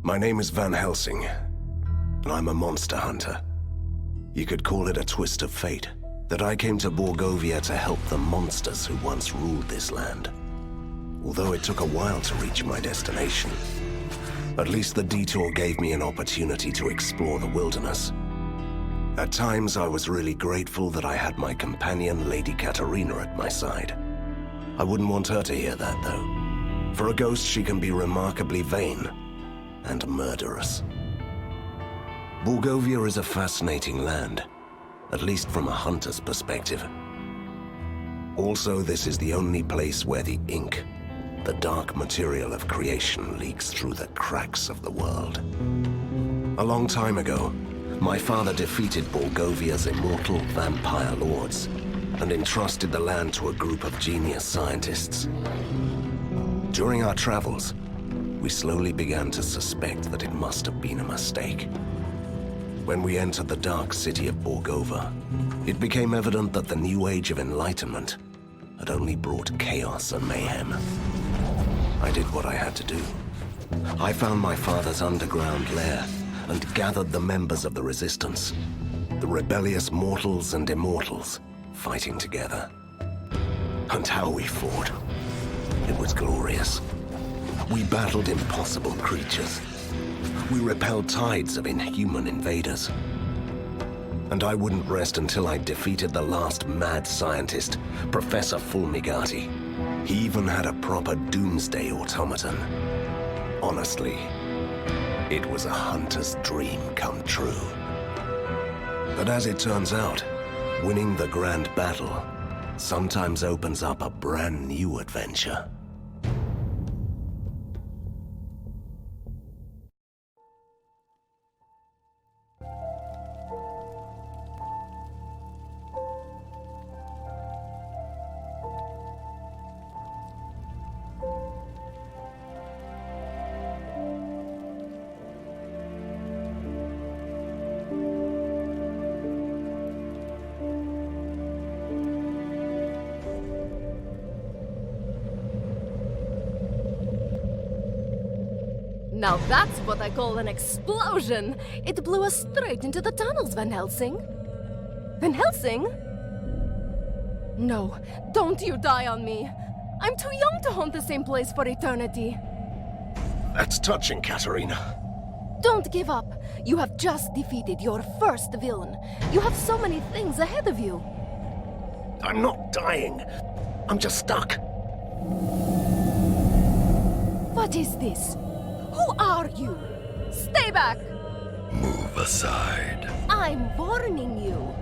My name is Van Helsing, and I'm a monster hunter. You could call it a twist of fate, that I came to Borgovia to help the monsters who once ruled this land. Although it took a while to reach my destination, at least the detour gave me an opportunity to explore the wilderness. At times, I was really grateful that I had my companion, Lady Katerina, at my side. I wouldn't want her to hear that, though. For a ghost, she can be remarkably vain and murderous. Borgovia is a fascinating land, at least from a hunter's perspective. Also, this is the only place where the ink, the dark material of creation, leaks through the cracks of the world. A long time ago, my father defeated Borgovia's immortal vampire lords and entrusted the land to a group of genius scientists. During our travels, we slowly began to suspect that it must have been a mistake. When we entered the dark city of Borgova, it became evident that the new age of enlightenment had only brought chaos and mayhem. I did what I had to do. I found my father's underground lair and gathered the members of the resistance, the rebellious mortals and immortals, fighting together. And how we fought. It was glorious. We battled impossible creatures. We repelled tides of inhuman invaders. And I wouldn't rest until I defeated the last mad scientist, Professor Fulmigati. He even had a proper doomsday automaton. Honestly, it was a hunter's dream come true. But as it turns out, winning the grand battle sometimes opens up a brand new adventure. Now that's what I call an explosion! It blew us straight into the tunnels, Van Helsing. Van Helsing? No, don't you die on me. I'm too young to haunt the same place for eternity. That's touching, Katerina. Don't give up. You have just defeated your first villain. You have so many things ahead of you. I'm not dying. I'm just stuck. What is this? Who are you? Stay back! Move aside. I'm warning you.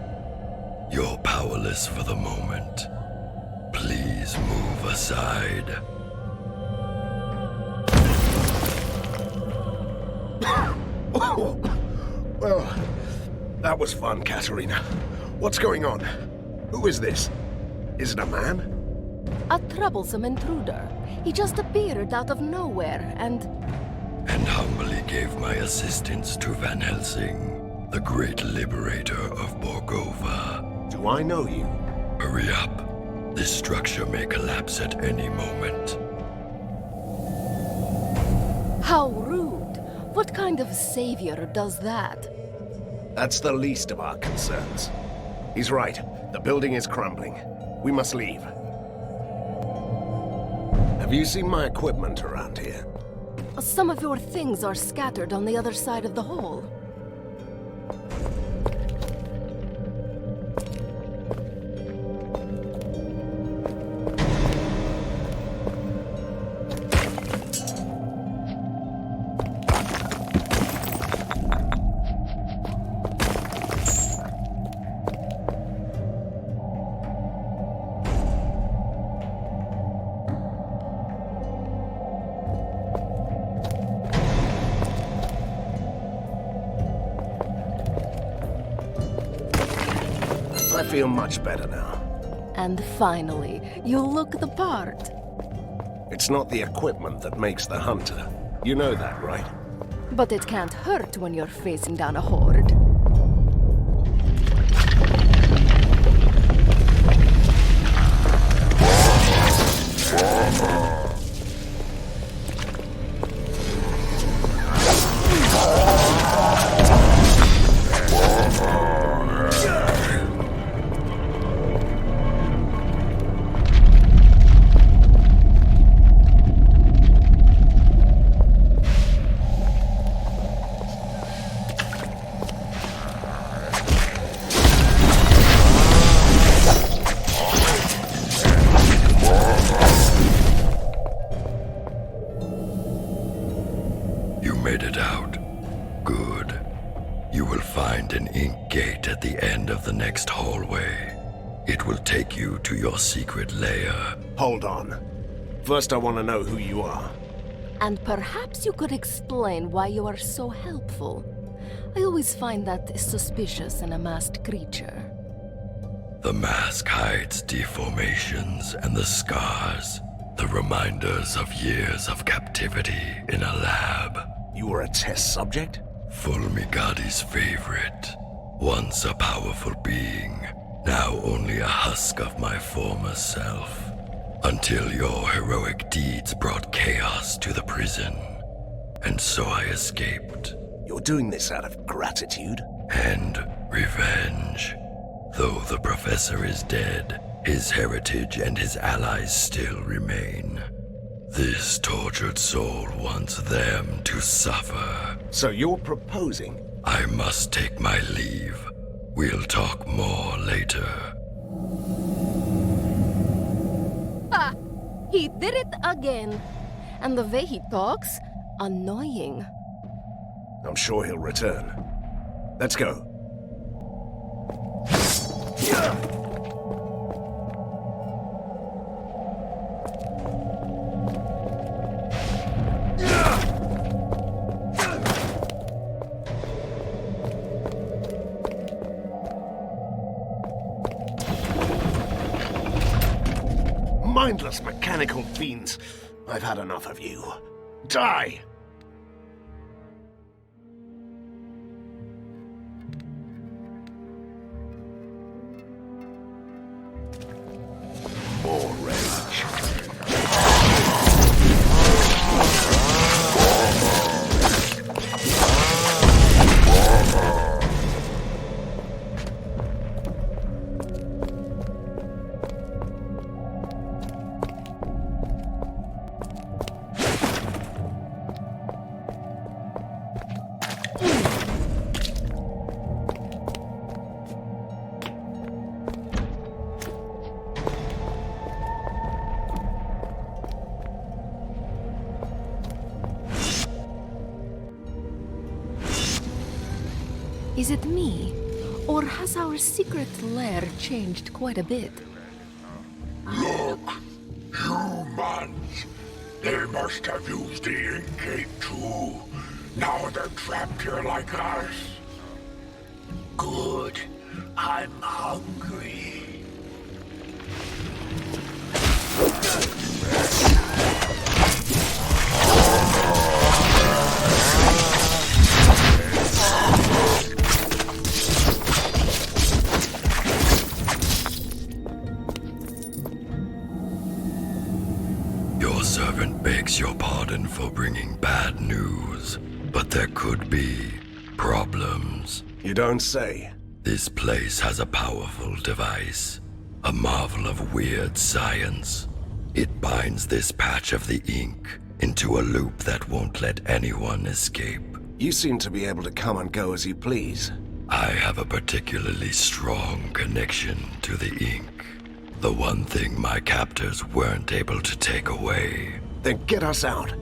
You're powerless for the moment. Please move aside. Well, that was fun, Katerina. What's going on? Who is this? Is it a man? A troublesome intruder. He just appeared out of nowhere and humbly gave my assistance to Van Helsing, the great liberator of Borgova. Do I know you? Hurry up. This structure may collapse at any moment. How rude. What kind of savior does that? That's the least of our concerns. He's right. The building is crumbling. We must leave. Have you seen my equipment around here? Some of your things are scattered on the other side of the hall. I feel much better now. And finally, you look the part. It's not the equipment that makes the hunter. You know that, right? But it can't hurt when you're facing down a horde. You made it out. Good. You will find an ink gate at the end of the next hallway. It will take you to your secret lair. Hold on. First, I want to know who you are. And perhaps you could explain why you are so helpful. I always find that suspicious in a masked creature. The mask hides deformations and the scars, the reminders of years of captivity in a lab. You were a test subject? Fulmigadi's favorite. Once a powerful being, now only a husk of my former self. Until your heroic deeds brought chaos to the prison. And so I escaped. You're doing this out of gratitude? And revenge. Though the professor is dead, his heritage and his allies still remain. This tortured soul wants them to suffer. So you're proposing? I must take my leave. We'll talk more later. Ah! He did it again. And the way he talks, annoying. I'm sure he'll return. Let's go. Mindless mechanical fiends. I've had enough of you. Die! More rage. Is it me? Or has our secret lair changed quite a bit? Look, humans. They must have used the ink gate too. Now they're trapped here like us. Good. I'm hungry. Your servant begs your pardon for bringing bad news, but there could be problems. You don't say. This place has a powerful device, a marvel of weird science. It binds this patch of the ink into a loop that won't let anyone escape. You seem to be able to come and go as you please. I have a particularly strong connection to the ink. The one thing my captors weren't able to take away. Then get us out.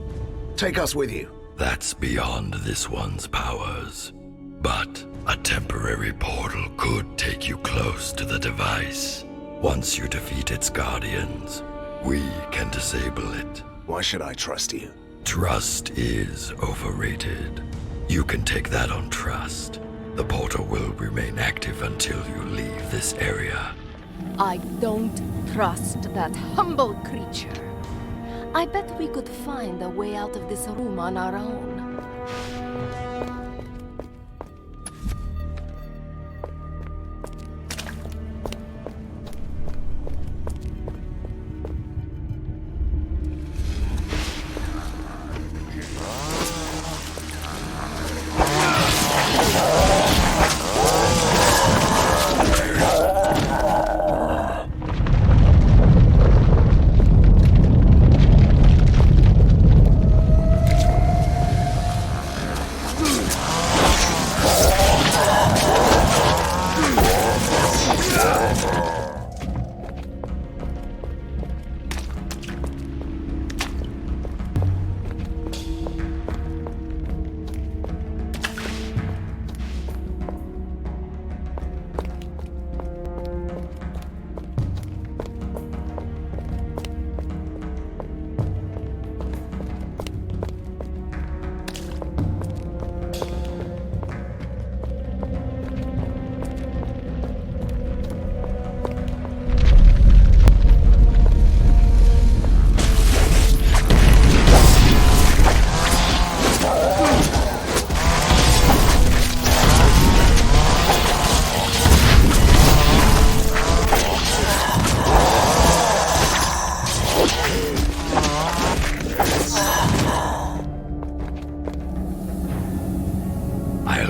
Take us with you. That's beyond this one's powers. But a temporary portal could take you close to the device. Once you defeat its guardians, we can disable it. Why should I trust you? Trust is overrated. You can take that on trust. The portal will remain active until you leave this area. I don't trust that humble creature. I bet we could find a way out of this room on our own.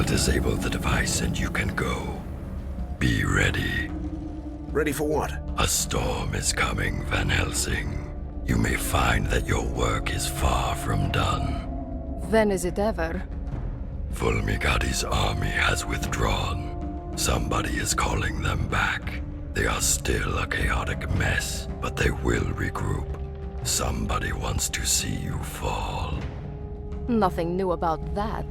disable the device and you can go. Be ready. Ready for what? A storm is coming, Van Helsing. You may find that your work is far from done. When is it ever? Fulmigati's army has withdrawn. Somebody is calling them back. They are still a chaotic mess, but they will regroup. Somebody wants to see you fall. Nothing new about that.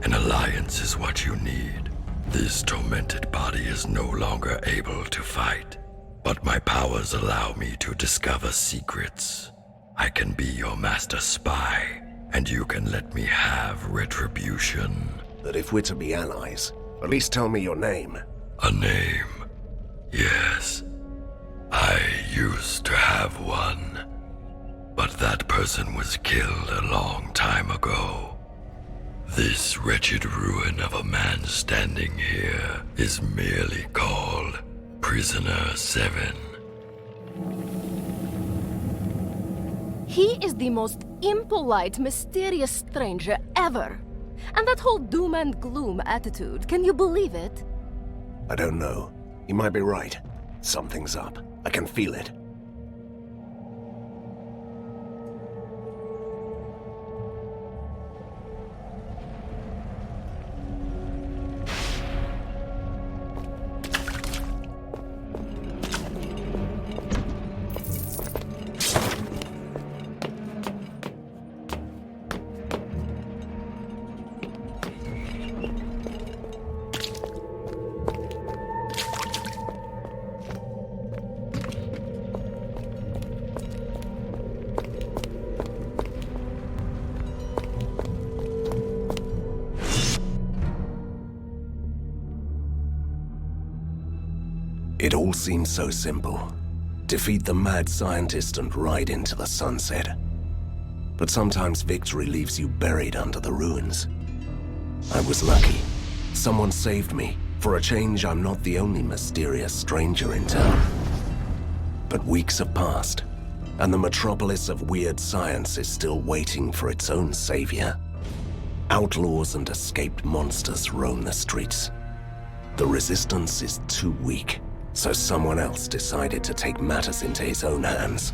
An alliance is what you need. This tormented body is no longer able to fight, but my powers allow me to discover secrets. I can be your master spy, and you can let me have retribution. But if we're to be allies, at least tell me your name. A name? Yes. I used to have one, but that person was killed a long time ago. This wretched ruin of a man standing here is merely called Prisoner 7. He is the most impolite, mysterious stranger ever. And that whole doom and gloom attitude, can you believe it? I don't know. You might be right. Something's up. I can feel it. It all seems so simple. Defeat the mad scientist and ride into the sunset. But sometimes victory leaves you buried under the ruins. I was lucky. Someone saved me. For a change, I'm not the only mysterious stranger in town. But weeks have passed, and the metropolis of weird science is still waiting for its own savior. Outlaws and escaped monsters roam the streets. The resistance is too weak, so someone else decided to take matters into his own hands.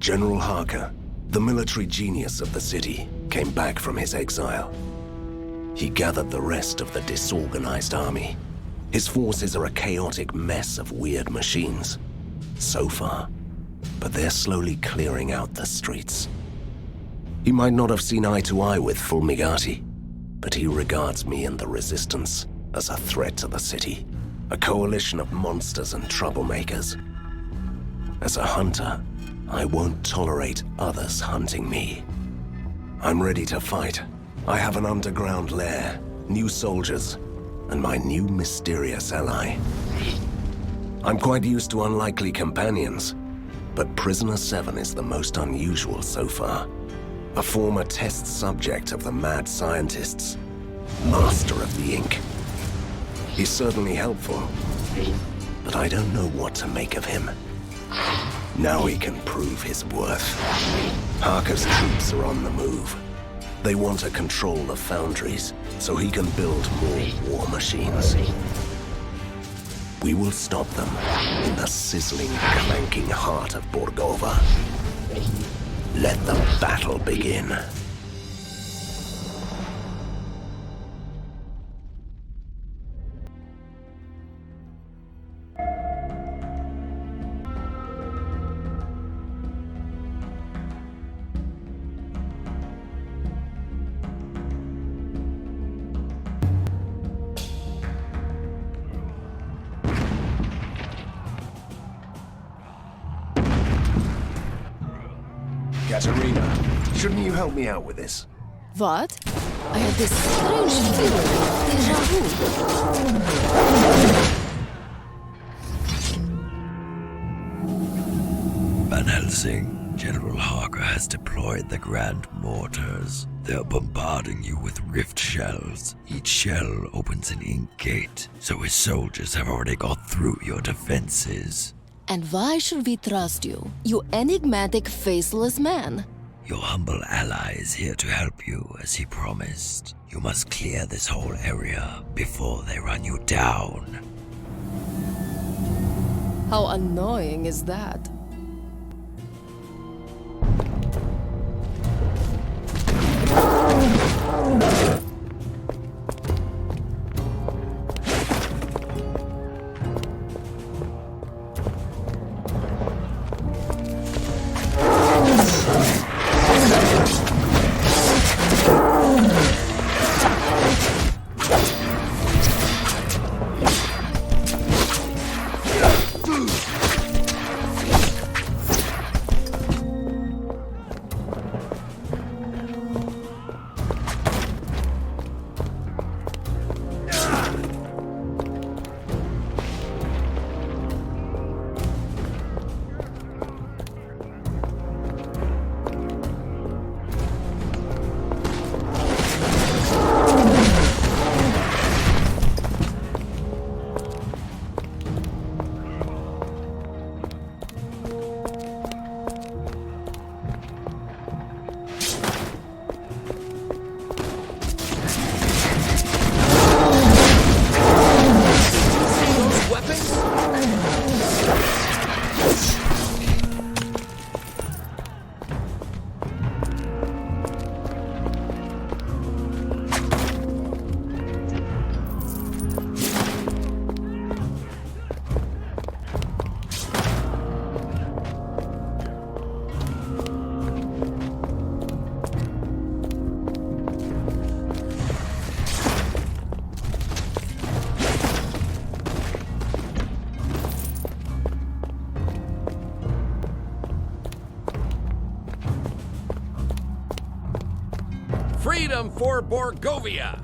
General Harker, the military genius of the city, came back from his exile. He gathered the rest of the disorganized army. His forces are a chaotic mess of weird machines. So far, but they're slowly clearing out the streets. He might not have seen eye to eye with Fulmigati, but he regards me and the Resistance as a threat to the city. A coalition of monsters and troublemakers. As a hunter, I won't tolerate others hunting me. I'm ready to fight. I have an underground lair, new soldiers, and my new mysterious ally. I'm quite used to unlikely companions, but Prisoner 7 is the most unusual so far. A former test subject of the mad scientists, master of the ink. He's certainly helpful, but I don't know what to make of him. Now he can prove his worth. Harker's troops are on the move. They want to control the foundries, so he can build more war machines. We will stop them in the sizzling, clanking heart of Borgova. Let the battle begin. Katerina, shouldn't you help me out with this? What? I have this strange feeling of déjà vu. Van Helsing, General Harker has deployed the Grand Mortars. They're bombarding you with rift shells. Each shell opens an ink gate, so his soldiers have already got through your defenses. And why should we trust you, you enigmatic, faceless man? Your humble ally is here to help you, as he promised. You must clear this whole area before they run you down. How annoying is that? Freedom for Borgovia!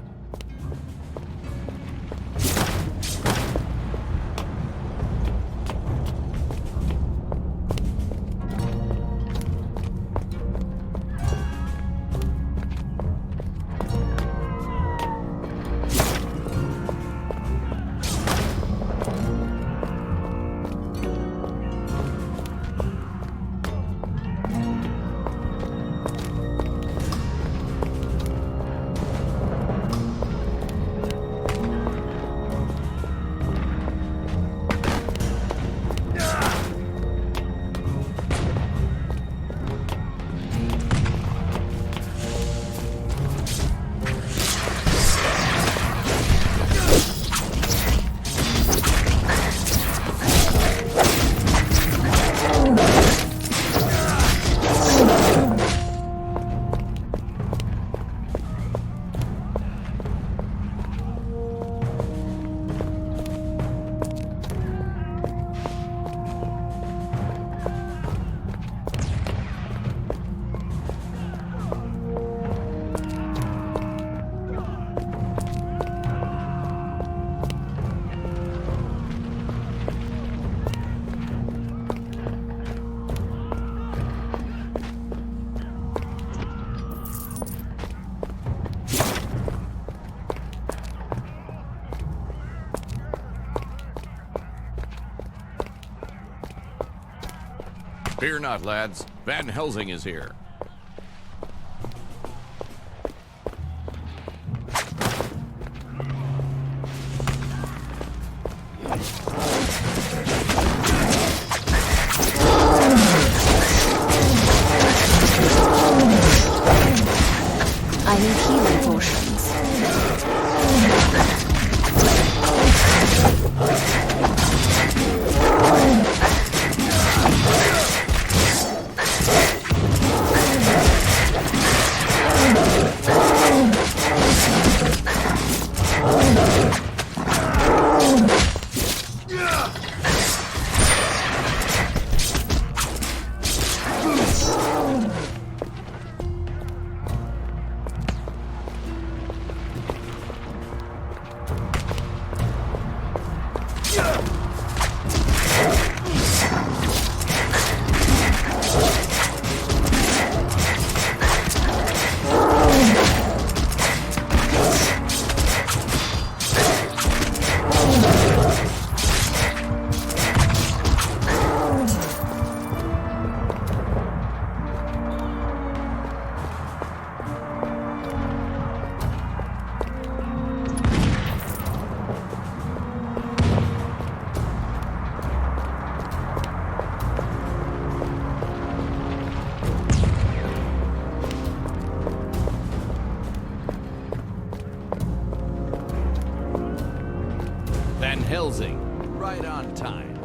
Fear not, lads. Van Helsing is here. I need healing potions. Helsing, right on time.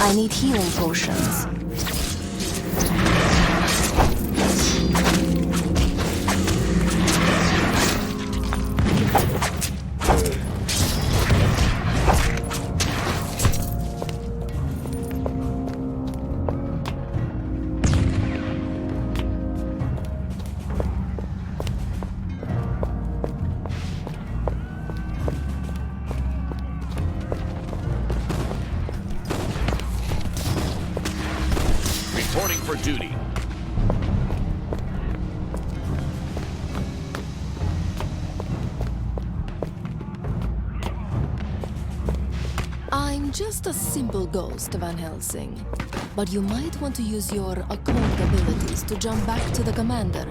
I need healing potions. Reporting for duty. I'm just a simple ghost, Van Helsing. But you might want to use your occult abilities to jump back to the commander.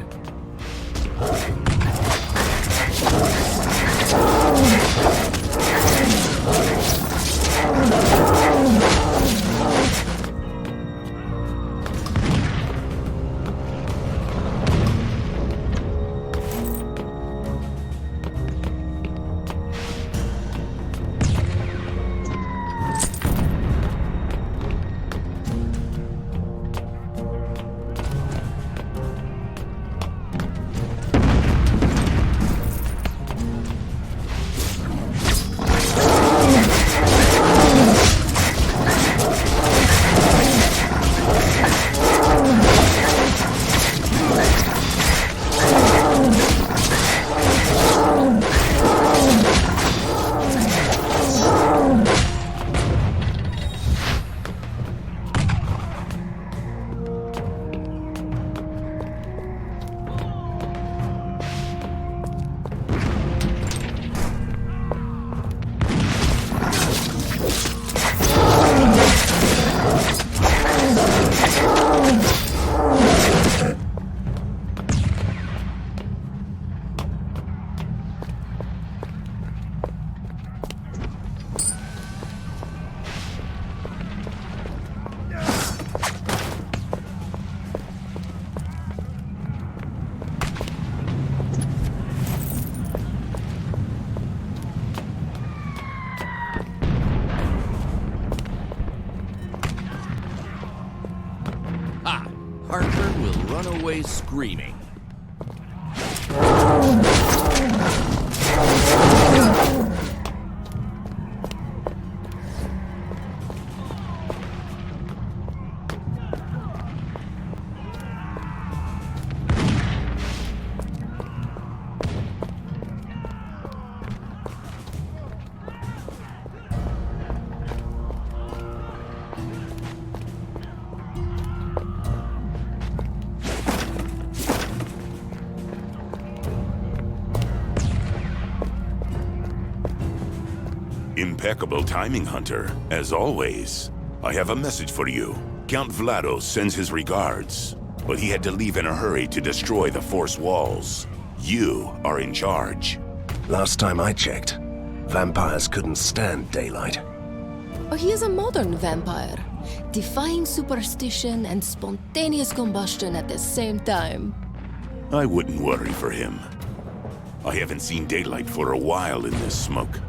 Harper will run away screaming. Impeccable timing, Hunter, as always. I have a message for you. Count Vlados sends his regards, but he had to leave in a hurry to destroy the Force walls. You are in charge. Last time I checked, vampires couldn't stand daylight. Oh, he is a modern vampire, defying superstition and spontaneous combustion at the same time. I wouldn't worry for him. I haven't seen daylight for a while in this smoke.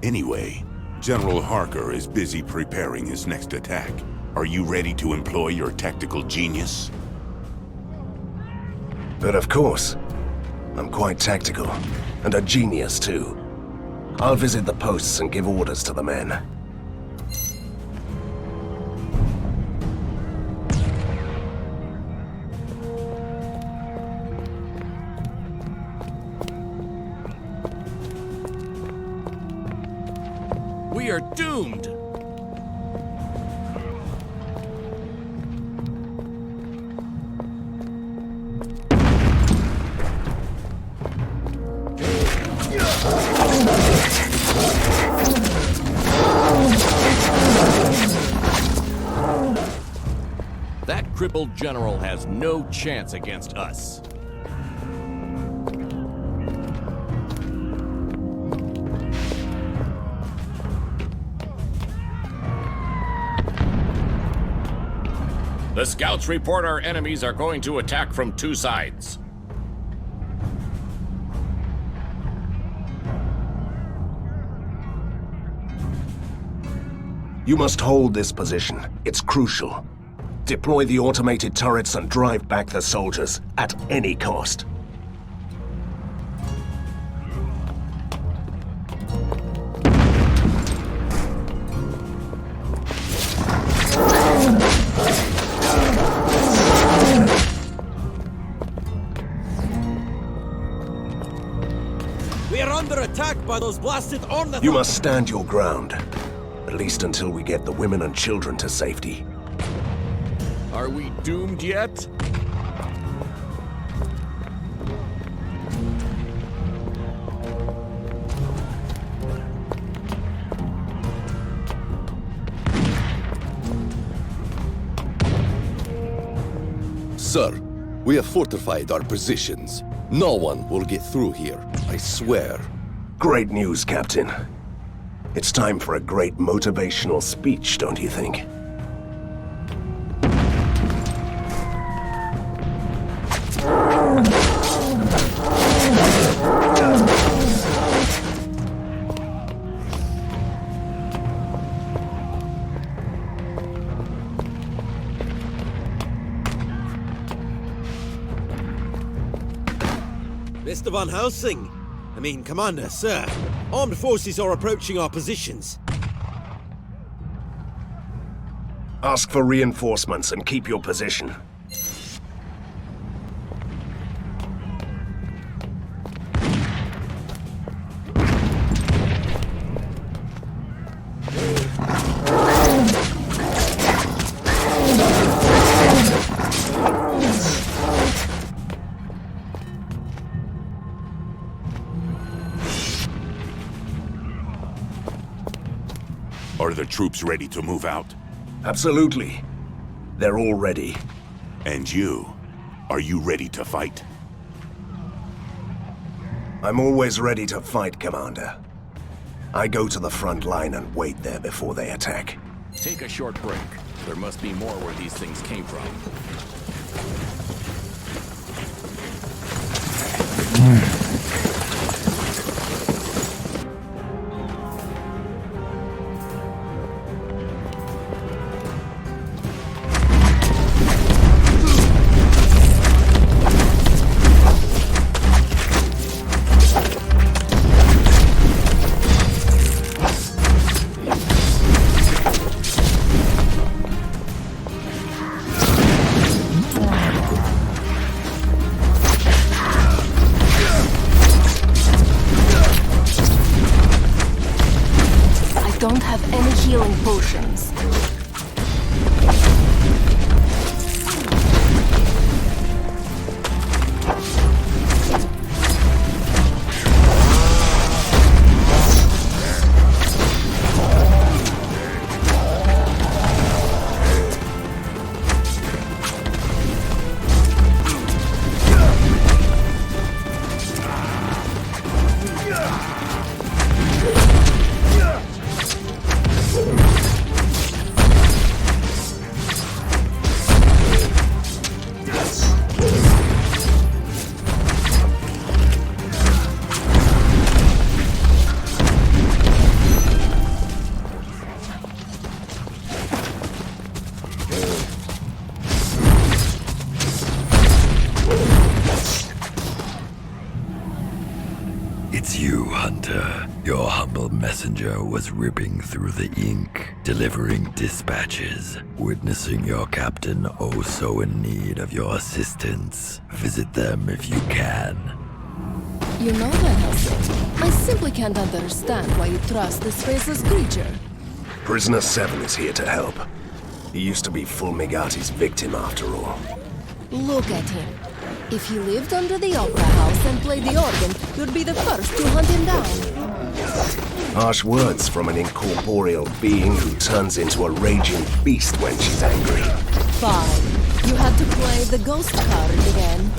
Anyway, General Harker is busy preparing his next attack. Are you ready to employ your tactical genius? But of course, I'm quite tactical, and a genius too. I'll visit the posts and give orders to the men. We are doomed! crippled general has no chance against us. The scouts report our enemies are going to attack from two sides. You must hold this position. It's crucial. Deploy the automated turrets and drive back the soldiers at any cost. We are under attack by those blasted ornithopters! You must stand your ground. At least until we get the women and children to safety. Are we doomed yet? Sir, we have fortified our positions. No one will get through here, I swear. Great news, Captain. It's time for a great motivational speech, don't you think? Mr. Van Helsing! I mean, Commander, sir. Armed forces are approaching our positions. Ask for reinforcements and keep your position. Are the troops ready to move out? Absolutely. They're all ready. And you? Are you ready to fight? I'm always ready to fight, Commander. I go to the front line and wait there before they attack. Take a short break. There must be more where these things came from. Don't have any healing potions. It's you, Hunter. Your humble messenger was ripping through the ink, delivering dispatches, witnessing your captain oh so in need of your assistance. Visit them if you can. You know, Van Helsing, I simply can't understand why you trust this faceless creature. Prisoner 7 is here to help. He used to be Fulmigati's victim after all. Look at him. If he lived under the opera house and played the organ, you'd be the first to hunt him down. Harsh words from an incorporeal being who turns into a raging beast when she's angry. Fine. You had to play the ghost card again.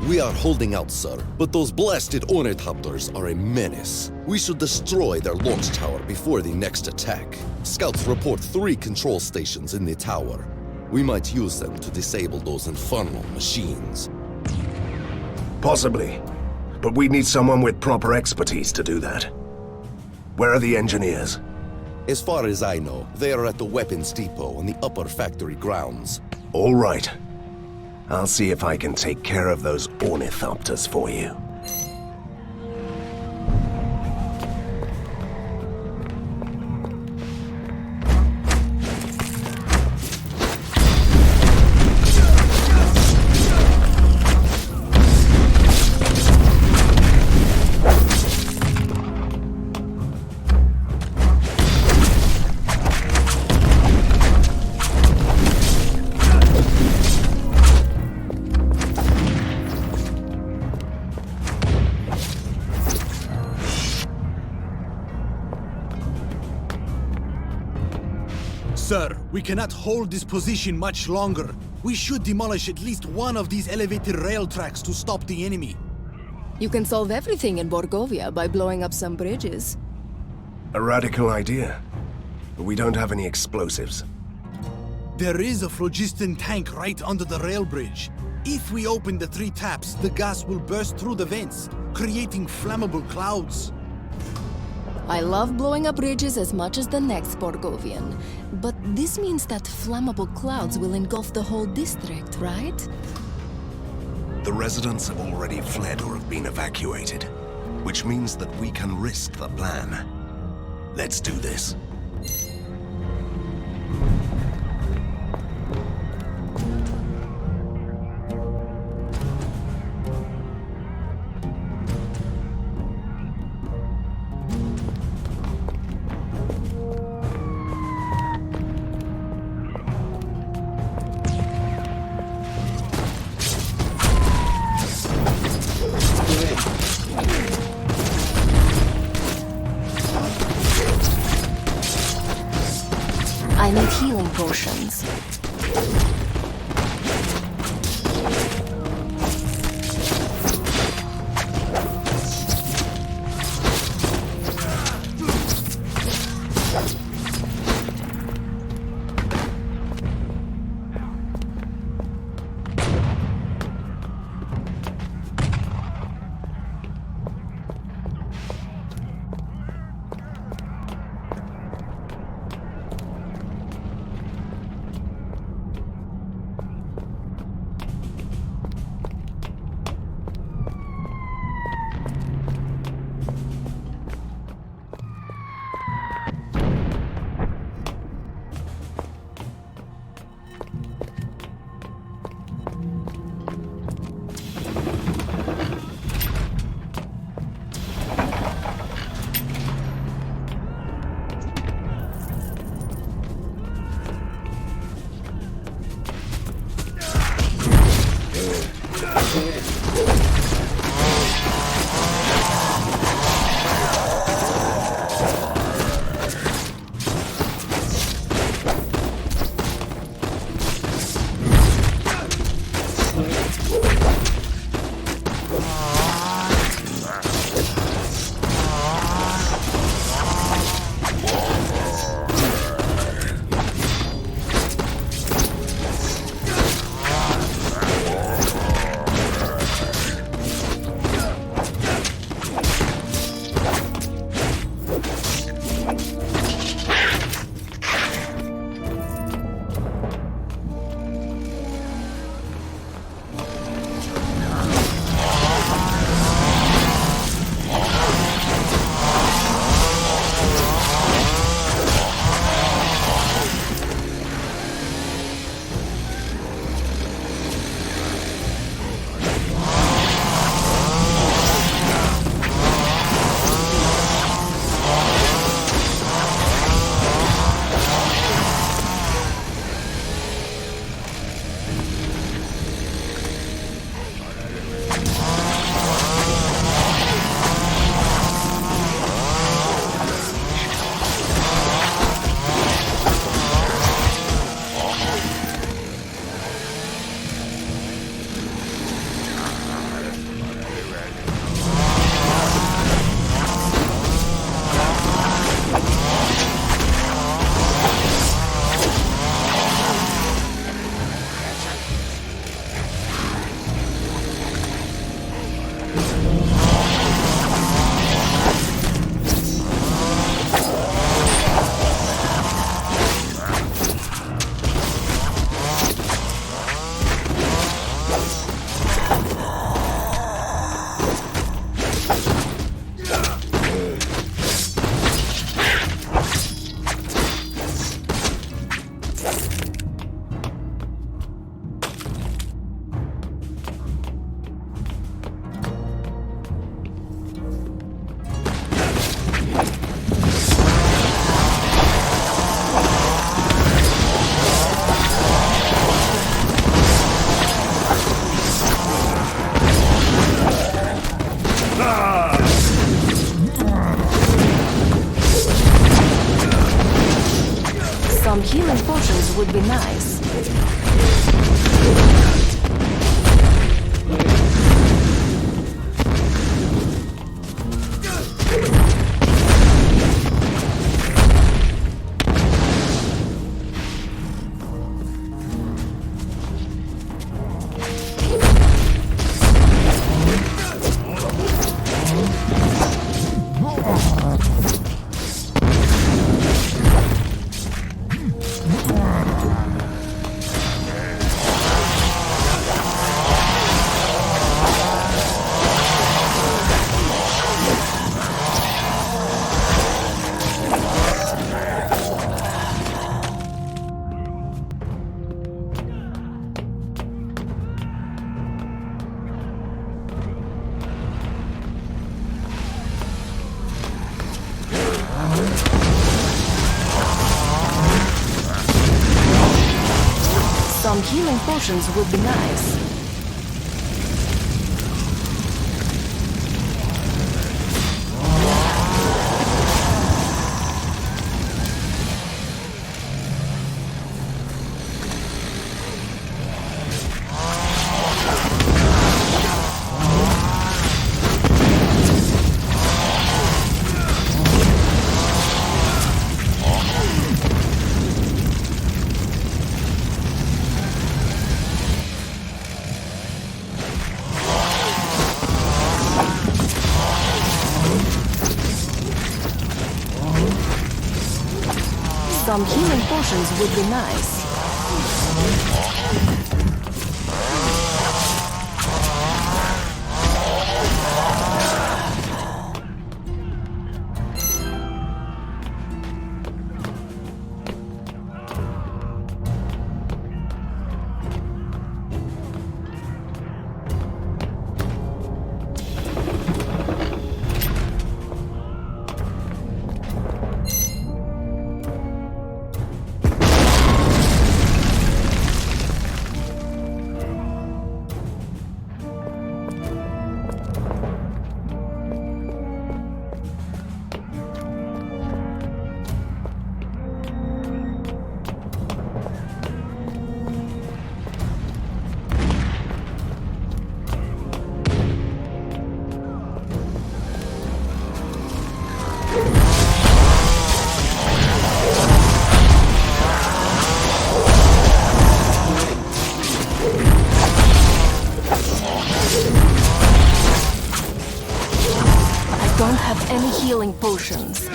We are holding out, sir, but those blasted ornithopters are a menace. We should destroy their launch tower before the next attack. Scouts report 3 control stations in the tower. We might use them to disable those infernal machines. Possibly. But we need someone with proper expertise to do that. Where are the engineers? As far as I know, they are at the weapons depot on the upper factory grounds. All right. I'll see if I can take care of those ornithopters for you. Sir, we cannot hold this position much longer. We should demolish at least one of these elevated rail tracks to stop the enemy. You can solve everything in Borgovia by blowing up some bridges. A radical idea. But we don't have any explosives. There is a phlogiston tank right under the rail bridge. If we open the 3 taps, the gas will burst through the vents, creating flammable clouds. I love blowing up bridges as much as the next Borgovian, but this means that flammable clouds will engulf the whole district, right? The residents have already fled or have been evacuated, which means that we can risk the plan. Let's do this. I need healing potions. Some healing potions would be nice. Some healing potions would be nice. Some healing potions would be nice. Don't have any healing potions.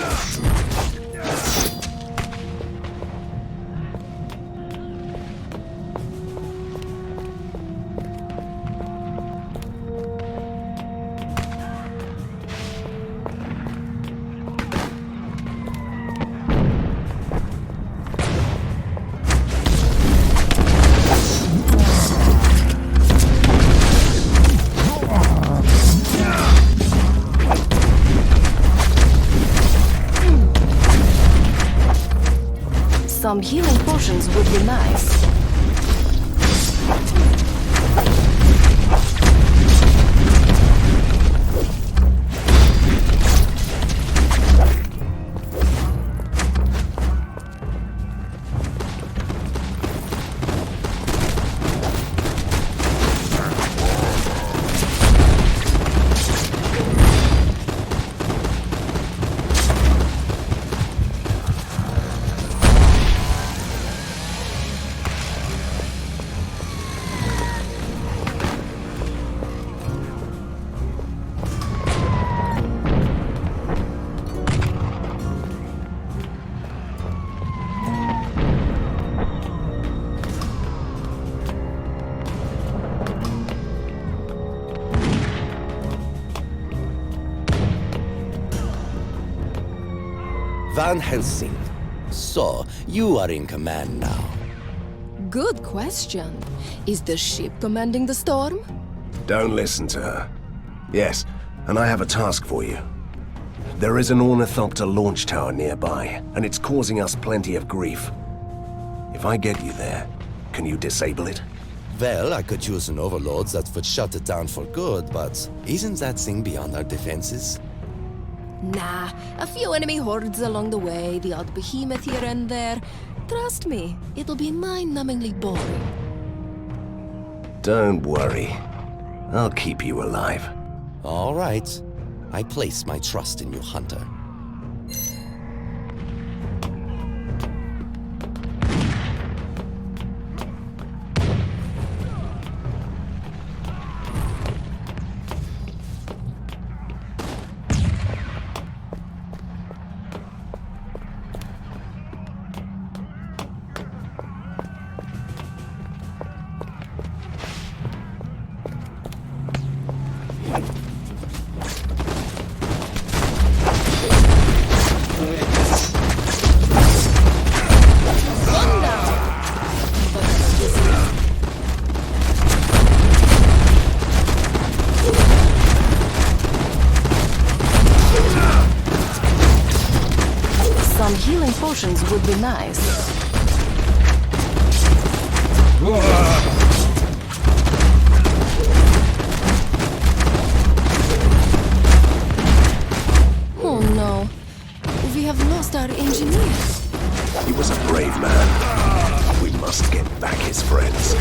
Some healing potions would be nice. Van Helsing. So, you are in command now. Good question. Is the ship commanding the storm? Don't listen to her. Yes, and I have a task for you. There is an ornithopter launch tower nearby, and it's causing us plenty of grief. If I get you there, can you disable it? Well, I could use an overload that would shut it down for good, but isn't that thing beyond our defenses? Nah, a few enemy hordes along the way, the odd behemoth here and there. Trust me, it'll be mind-numbingly boring. Don't worry. I'll keep you alive. All right. I place my trust in you, Hunter. Some healing potions would be nice. Oh no. We have lost our engineer. He was a brave man. We must get back his friends.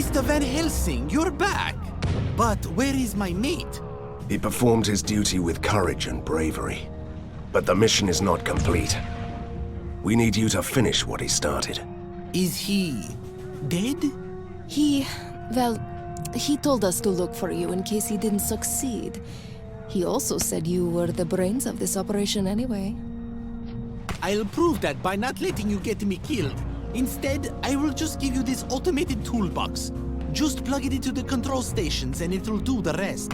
Mr. Van Helsing, you're back. But where is my mate? He performed his duty with courage and bravery. But the mission is not complete. We need you to finish what he started. Is he dead? Well, he told us to look for you in case he didn't succeed. He also said you were the brains of this operation anyway. I'll prove that by not letting you get me killed. Instead, I will just give you this automated toolbox. Just plug it into the control stations and it'll do the rest.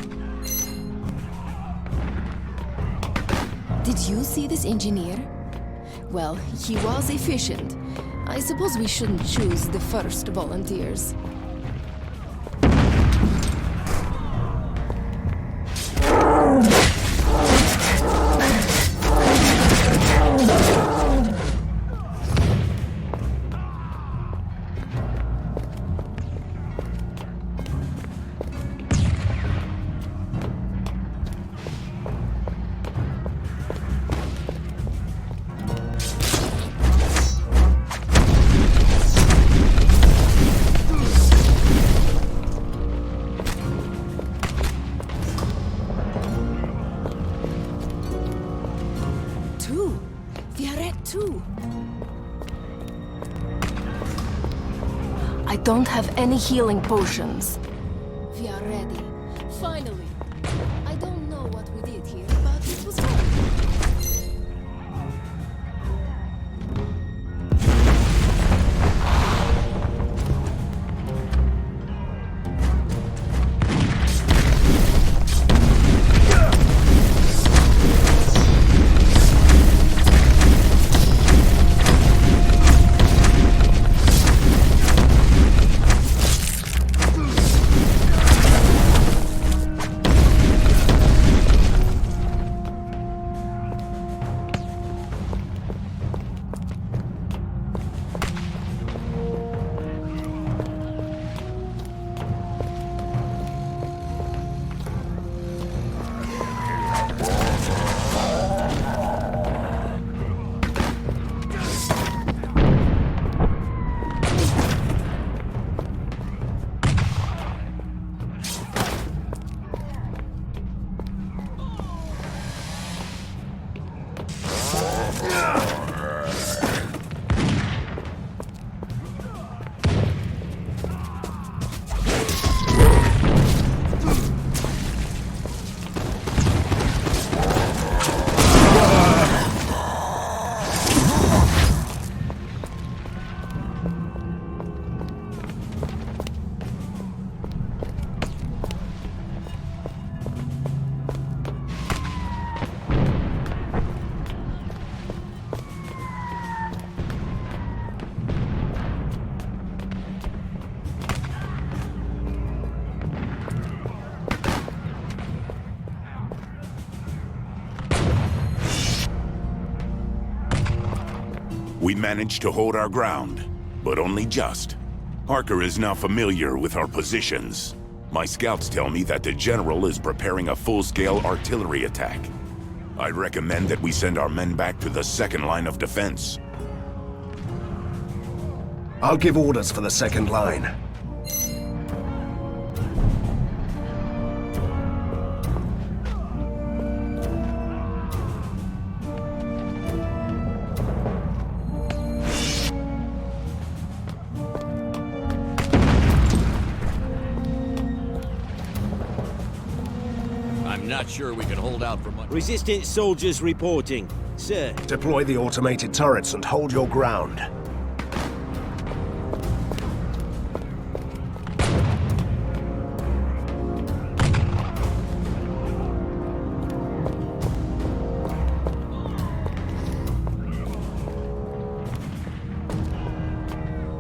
Did you see this engineer? Well, he was efficient. I suppose we shouldn't choose the first volunteers. I don't have any healing potions. We are ready. Finally. I don't know what we did here, but it was fun. We managed to hold our ground, but only just. Harker is now familiar with our positions. My scouts tell me that the General is preparing a full-scale artillery attack. I recommend that we send our men back to the second line of defense. I'll give orders for the second line. Not sure we can hold out for much. Resistance soldiers reporting. Sir. Deploy the automated turrets and hold your ground.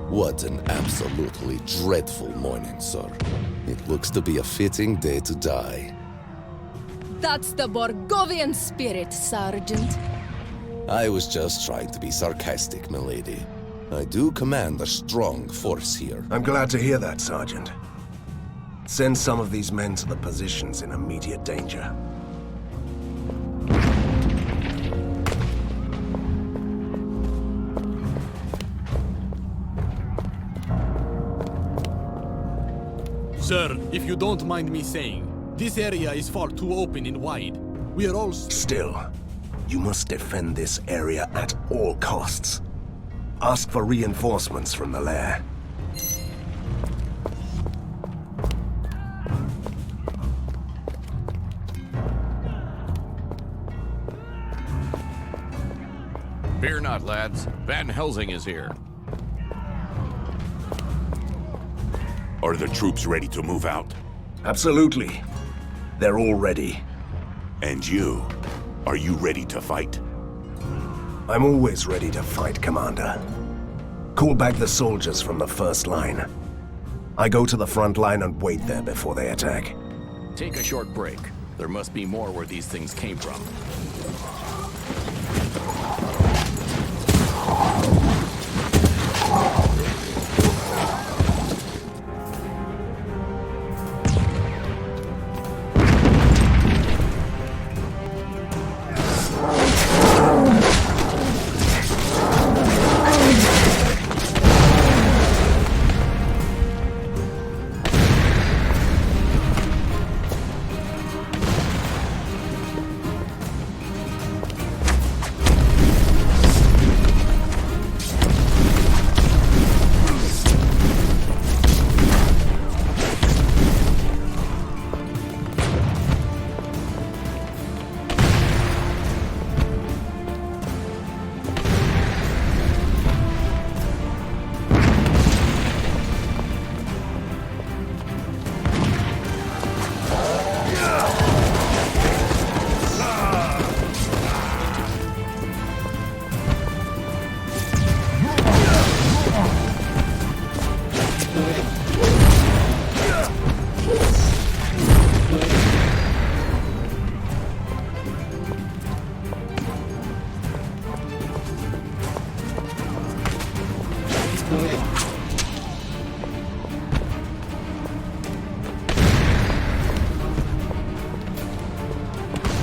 What an absolutely dreadful morning, sir. It looks to be a fitting day to die. That's the Borgovian spirit, Sergeant. I was just trying to be sarcastic, milady. I do command a strong force here. I'm glad to hear that, Sergeant. Send some of these men to the positions in immediate danger. Sir, if you don't mind me saying, this area is far too open and wide. We are all... Still, you must defend this area at all costs. Ask for reinforcements from the lair. Fear not, lads. Van Helsing is here. Are the troops ready to move out? Absolutely. They're all ready. And you? Are you ready to fight? I'm always ready to fight, Commander. Call back the soldiers from the first line. I go to the front line and wait there before they attack. Take a short break. There must be more where these things came from.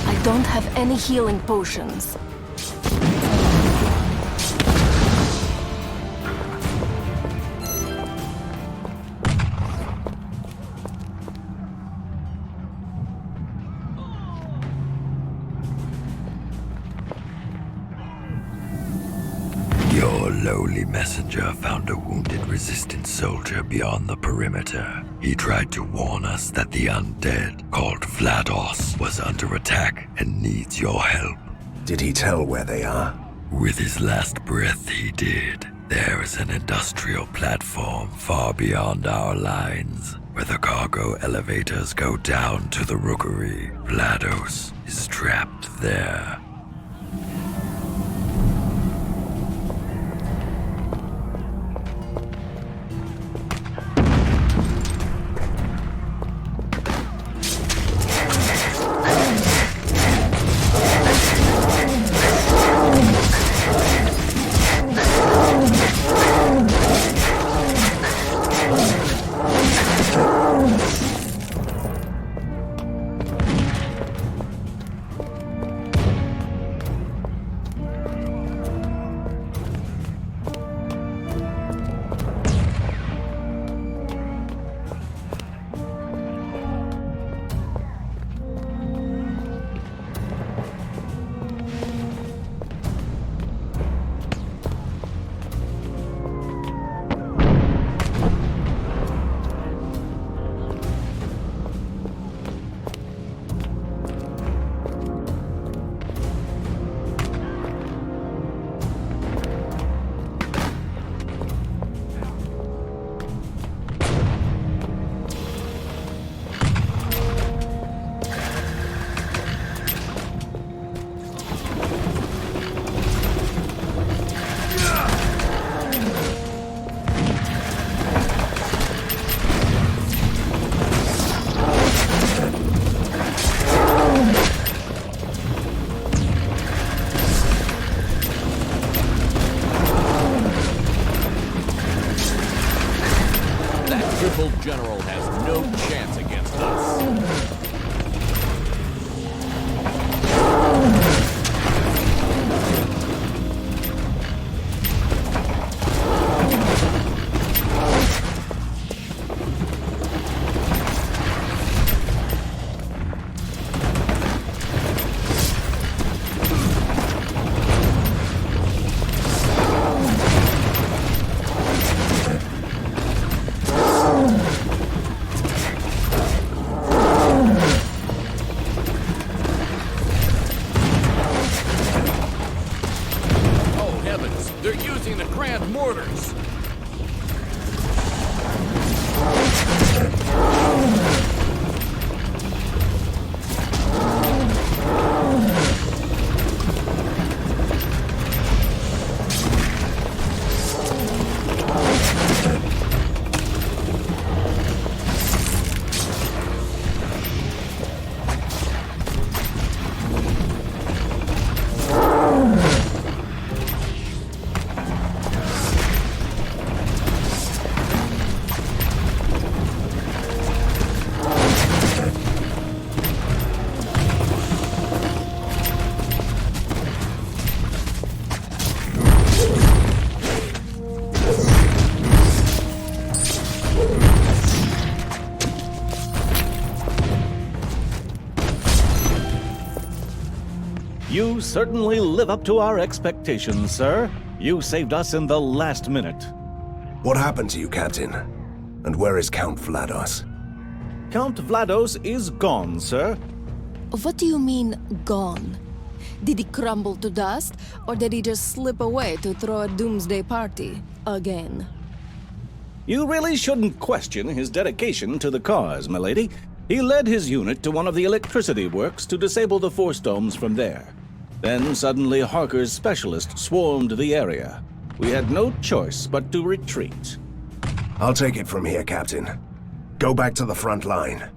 I don't have any healing potions. Your lowly messenger found a wounded resistance soldier beyond the perimeter. He tried to warn us that the undead, called Vlados, was under attack and needs your help. Did he tell where they are? With his last breath, he did. There is an industrial platform far beyond our lines, where the cargo elevators go down to the rookery. Vlados is trapped there. Triple General has no chance against us. mortars! You certainly live up to our expectations, sir. You saved us in the last minute. What happened to you, Captain? And where is Count Vlados? Count Vlados is gone, sir. What do you mean, gone? Did he crumble to dust, or did he just slip away to throw a doomsday party again? You really shouldn't question his dedication to the cause, milady. He led his unit to one of the electricity works to disable the force domes from there. Then suddenly Harker's specialists swarmed the area. We had no choice but to retreat. I'll take it from here, Captain. Go back to the front line.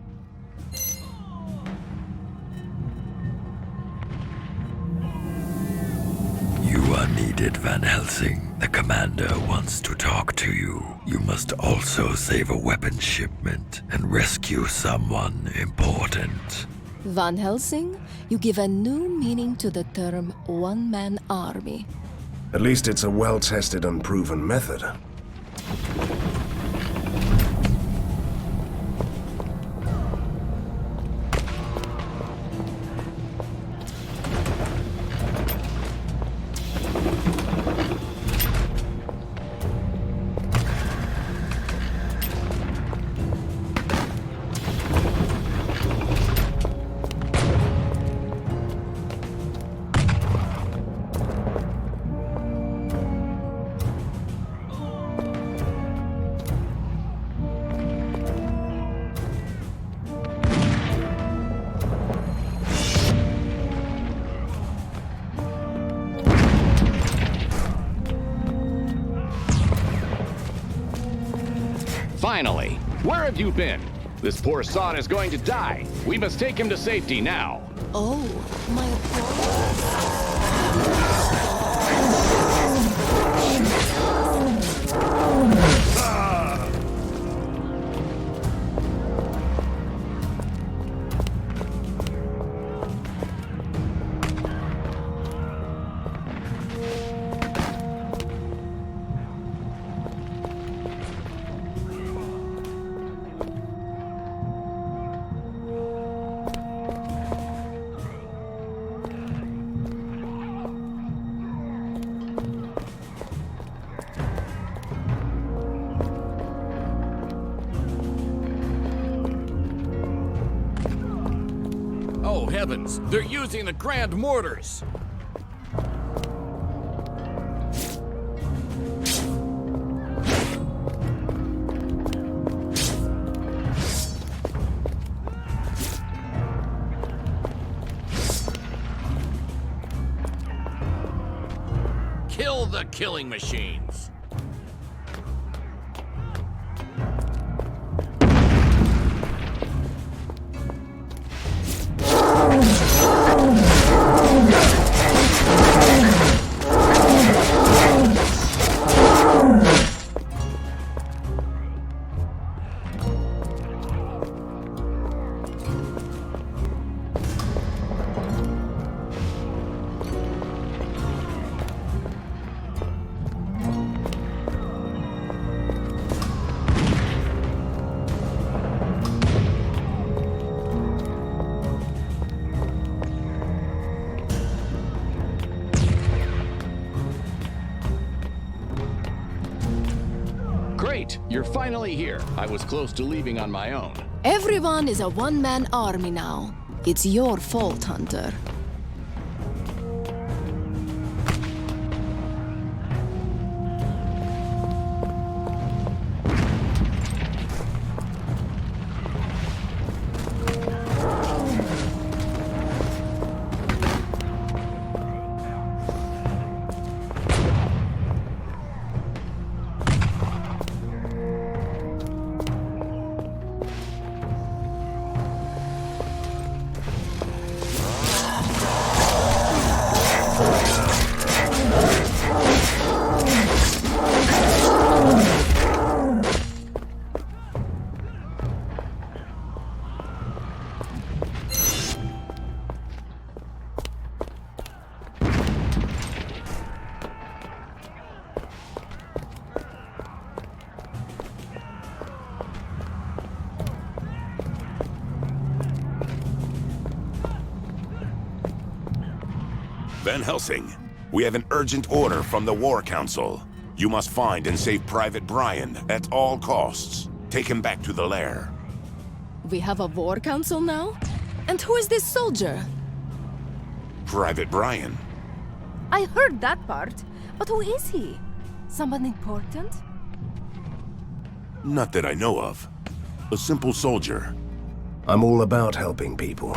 You are needed, Van Helsing. The commander wants to talk to you. You must also save a weapons shipment and rescue someone important. Van Helsing, you give a new meaning to the term one-man army. At least it's a well-tested and proven method. Finally! Where have you been? This poor sod is going to die. We must take him to safety now. Oh, my apologies. Oh, heavens! They're using the grand mortars! Kill the killing machines! Great! You're finally here. I was close to leaving on my own. Everyone is a one-man army now. It's your fault, Hunter. Van Helsing, we have an urgent order from the War Council. You must find and save Private Brian at all costs. Take him back to the lair. We have a war council now? And who is this soldier? Private Brian. I heard that part, but who is he? Someone important? Not that I know of. A simple soldier. I'm all about helping people.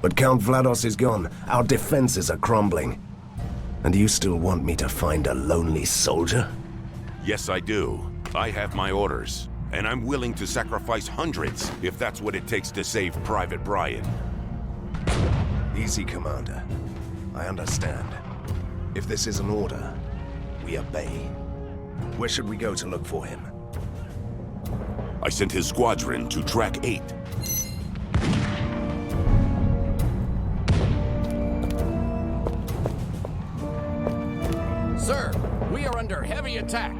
But Count Vlados is gone. Our defenses are crumbling. And you still want me to find a lonely soldier? Yes, I do. I have my orders. And I'm willing to sacrifice hundreds if that's what it takes to save Private Brian. Easy, Commander. I understand. If this is an order, we obey. Where should we go to look for him? I sent his squadron to Track 8. Sir, we are under heavy attack.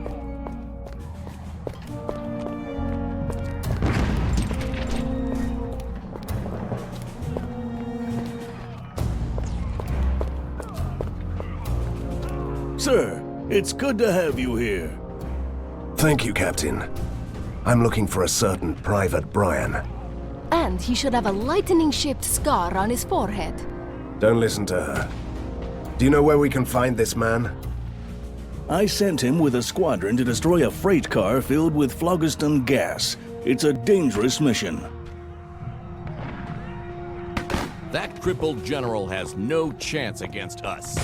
Sir, it's good to have you here. Thank you, Captain. I'm looking for a certain Private Brian. And he should have a lightning-shaped scar on his forehead. Don't listen to her. Do you know where we can find this man? I sent him with a squadron to destroy a freight car filled with phlogiston gas. It's a dangerous mission. That crippled general has no chance against us.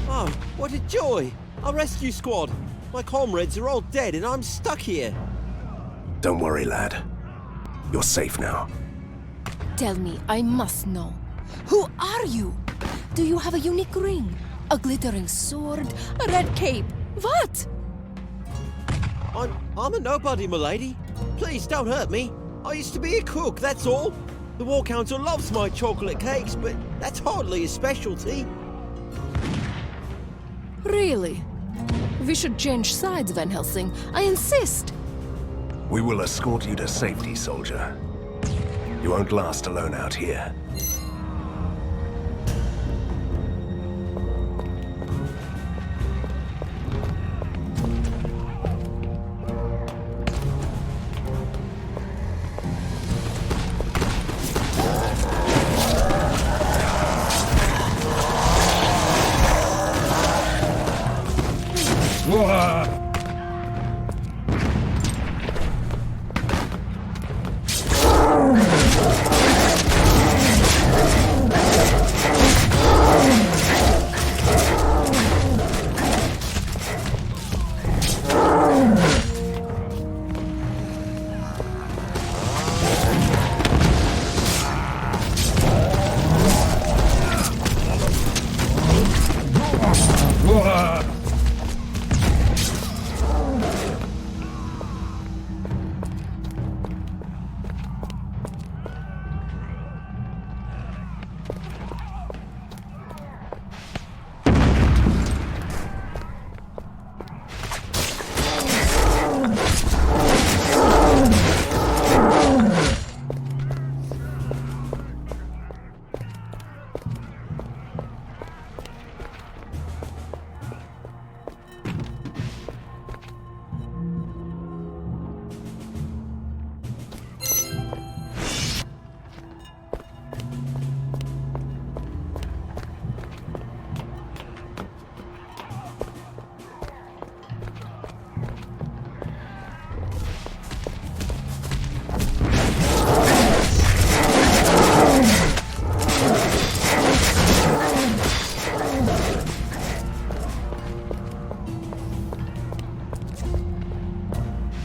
Oh, what a joy! Our rescue squad! My comrades are all dead and I'm stuck here. Don't worry, lad. You're safe now. Tell me, I must know. Who are you? Do you have a unique ring? A glittering sword? A red cape? What? I'm a nobody, milady. Please don't hurt me. I used to be a cook, that's all. The War Council loves my chocolate cakes, but that's hardly a specialty. Really? We should change sides, Van Helsing. I insist. We will escort you to safety, soldier. You won't last alone out here.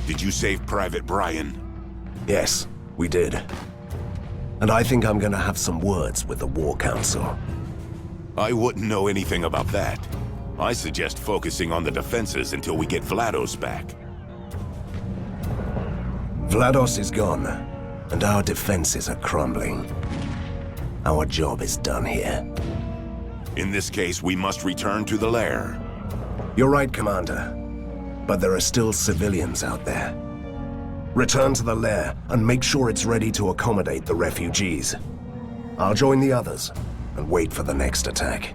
Did you save Private Brian? Yes, we did. And I think I'm gonna have some words with the War Council. I wouldn't know anything about that. I suggest focusing on the defenses until we get Vlados back. Vlados is gone, and our defenses are crumbling. Our job is done here. In this case, we must return to the lair. You're right, Commander. But there are still civilians out there. Return to the lair and make sure it's ready to accommodate the refugees. I'll join the others and wait for the next attack.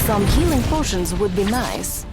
Some healing potions would be nice.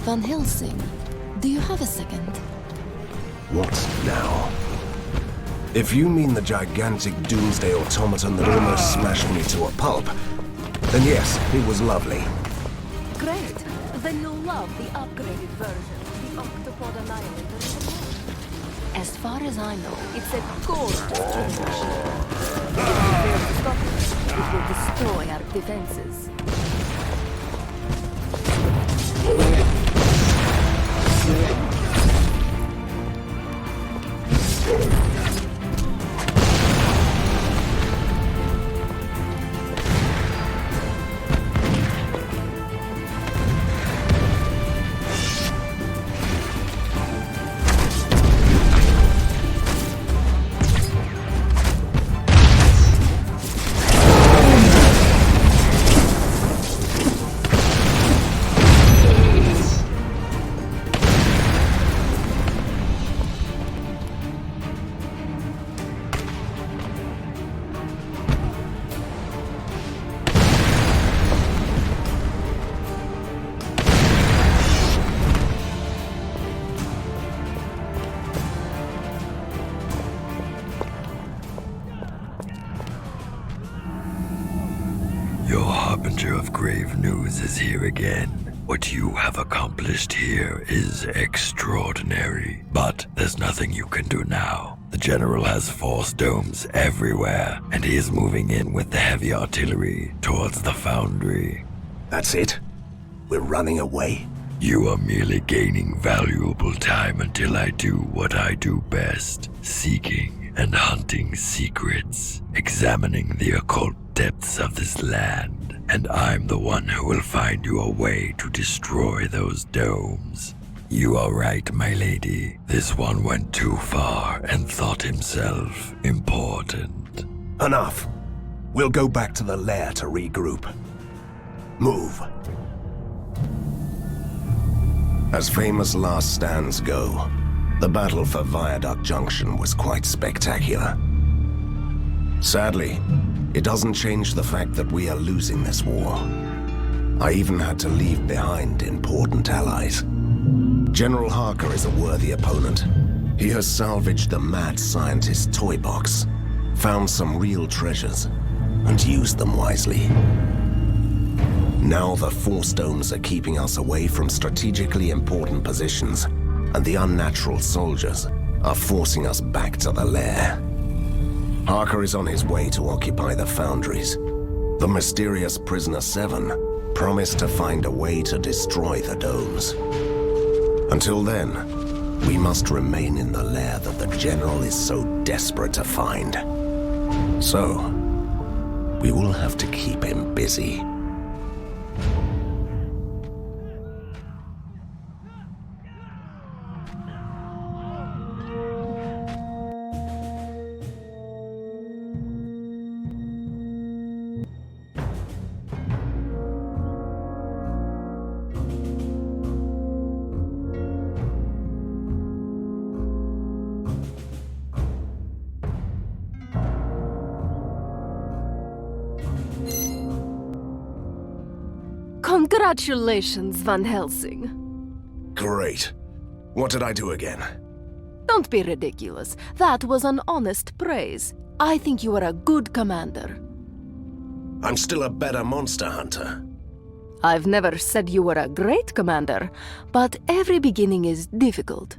Van Helsing, do you have a second? What now? If you mean the gigantic doomsday automaton that almost smashed me to a pulp, then yes, it was lovely. Great. Then you'll love the upgraded version, the Octopod Annihilator. As far as I know, it's a gorgeous killing machine. If you fail to stop it, it will destroy our defenses. Your harbinger of grave news is here again. What you have accomplished here is extraordinary, but there's nothing you can do now. The General has force domes everywhere, and he is moving in with the heavy artillery towards the foundry. That's it? We're running away? You are merely gaining valuable time until I do what I do best, seeking and hunting secrets, examining the occult depths of this land, and I'm the one who will find you a way to destroy those domes. You are right, my lady. This one went too far and thought himself important. Enough. We'll go back to the lair to regroup. Move. As famous last stands go, the battle for Viaduct Junction was quite spectacular. Sadly, it doesn't change the fact that we are losing this war. I even had to leave behind important allies. General Harker is a worthy opponent. He has salvaged the mad scientist's toy box, found some real treasures, and used them wisely. Now the force domes are keeping us away from strategically important positions, and the unnatural soldiers are forcing us back to the lair. Harker is on his way to occupy the foundries. The mysterious Prisoner 7 promised to find a way to destroy the domes. Until then, we must remain in the lair that the General is so desperate to find. So, we will have to keep him busy. Congratulations, Van Helsing. Great. What did I do again? Don't be ridiculous. That was an honest praise. I think you are a good commander. I'm still a better monster hunter. I've never said you were a great commander, but every beginning is difficult.